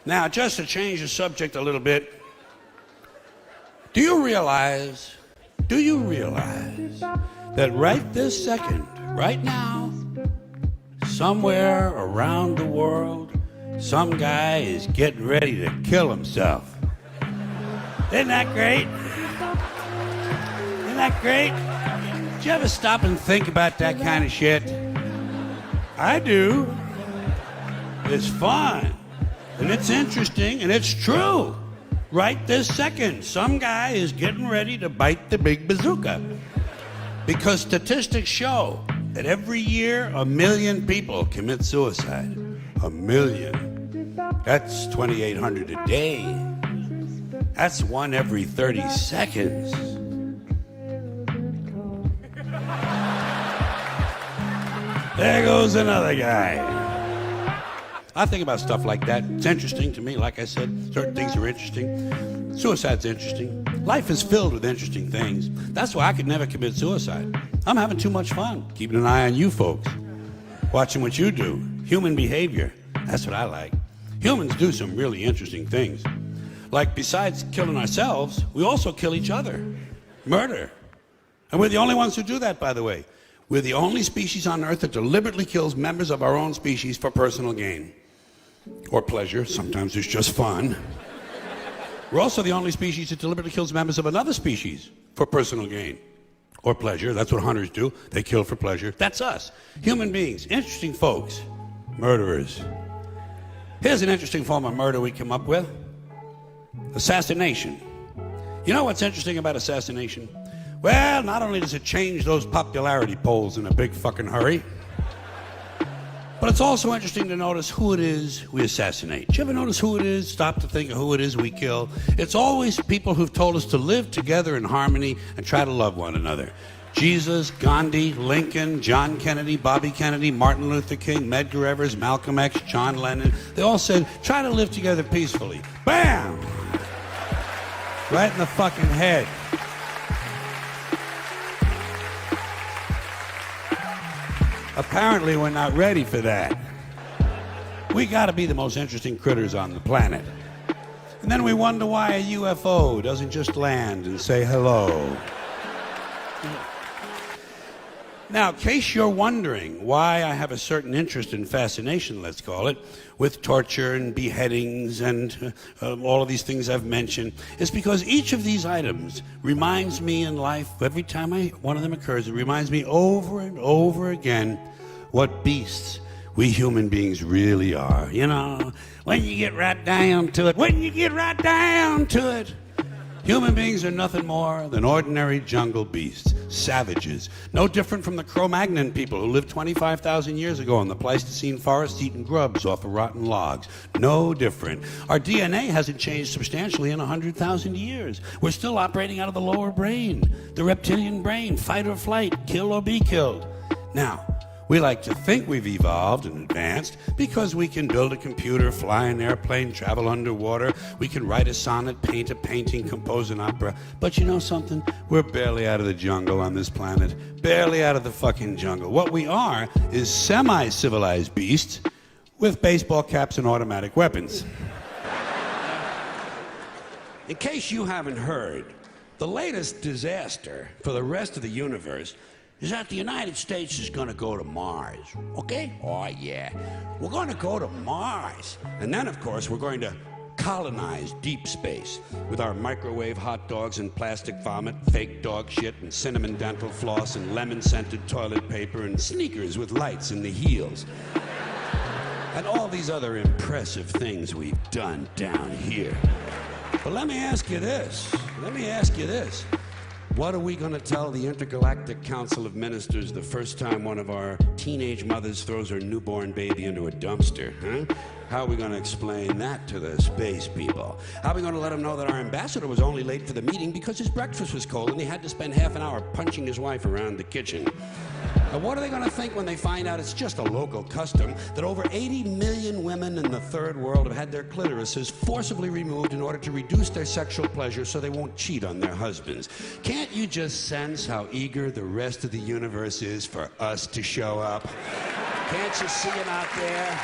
Now, just to change the subject a little bit, do you realize that right this second, right now, somewhere around the world, some guy is getting ready to kill himself? Isn't that great? Isn't that great? Did you ever stop and think about that kind of shit? I do. It's fun, and it's interesting, and it's true. Right this second, some guy is getting ready to bite the big bazooka. Because statistics show that every year 1 million people commit suicide. 1 million. That's 2,800 a day. That's one every 30 seconds. There goes another guy. I think about stuff like that. It's interesting to me. Like I said, certain things are interesting. Suicide's interesting. Life is filled with interesting things. That's why I could never commit suicide. I'm having too much fun, keeping an eye on you folks, watching what you do. Human behavior. That's what I like. Humans do some really interesting things. Like, besides killing ourselves, we also kill each other. Murder. And we're the only ones who do that, by the way. We're the only species on Earth that deliberately kills members of our own species for personal gain. Or pleasure. Sometimes it's just fun. We're also the only species that deliberately kills members of another species for personal gain. Or pleasure. That's what hunters do. They kill for pleasure. That's us. Human beings. Interesting folks. Murderers. Here's an interesting form of murder we come up with. Assassination. You know what's interesting about assassination? Well, not only does it change those popularity polls in a big fucking hurry, but it's also interesting to notice who it is we assassinate. Do you ever notice who it is? Stop to think of who it is we kill. It's always people who've told us to live together in harmony and try to love one another. Jesus, Gandhi, Lincoln, John Kennedy, Bobby Kennedy, Martin Luther King, Medgar Evers, Malcolm X, John Lennon. They all said, try to live together peacefully. Bam! Right in the fucking head. Apparently, we're not ready for that. We gotta be the most interesting critters on the planet. And then we wonder why a UFO doesn't just land and say hello. Now, in case you're wondering why I have a certain interest and fascination, let's call it, with torture and beheadings and all of these things I've mentioned, it's because each of these items reminds me in life, every time one of them occurs, it reminds me over and over again what beasts we human beings really are. You know, when you get right down to it, human beings are nothing more than ordinary jungle beasts, savages, no different from the Cro-Magnon people who lived 25,000 years ago in the Pleistocene forest eating grubs off of rotten logs. No different. Our DNA hasn't changed substantially in 100,000 years. We're still operating out of the lower brain, the reptilian brain, fight or flight, kill or be killed. Now, we like to think we've evolved and advanced because we can build a computer, fly an airplane, travel underwater. We can write a sonnet, paint a painting, compose an opera. But you know something? We're barely out of the jungle on this planet. Barely out of the fucking jungle. What we are is semi-civilized beasts with baseball caps and automatic weapons. In case you haven't heard, the latest disaster for the rest of the universe is that the United States is gonna go to Mars, okay? Oh yeah, we're gonna go to Mars. And then, of course, we're going to colonize deep space with our microwave hot dogs and plastic vomit, fake dog shit and cinnamon dental floss and lemon-scented toilet paper and sneakers with lights in the heels. And all these other impressive things we've done down here. But let me ask you this. What are we going to tell the Intergalactic Council of Ministers the first time one of our teenage mothers throws her newborn baby into a dumpster, huh? How are we going to explain that to the space people? How are we going to let them know that our ambassador was only late for the meeting because his breakfast was cold and he had to spend half an hour punching his wife around the kitchen? And what are they going to think when they find out it's just a local custom that over 80 million women in the third world have had their clitorises forcibly removed in order to reduce their sexual pleasure so they won't cheat on their husbands? Can't you just sense how eager the rest of the universe is for us to show up? Can't you see them out there?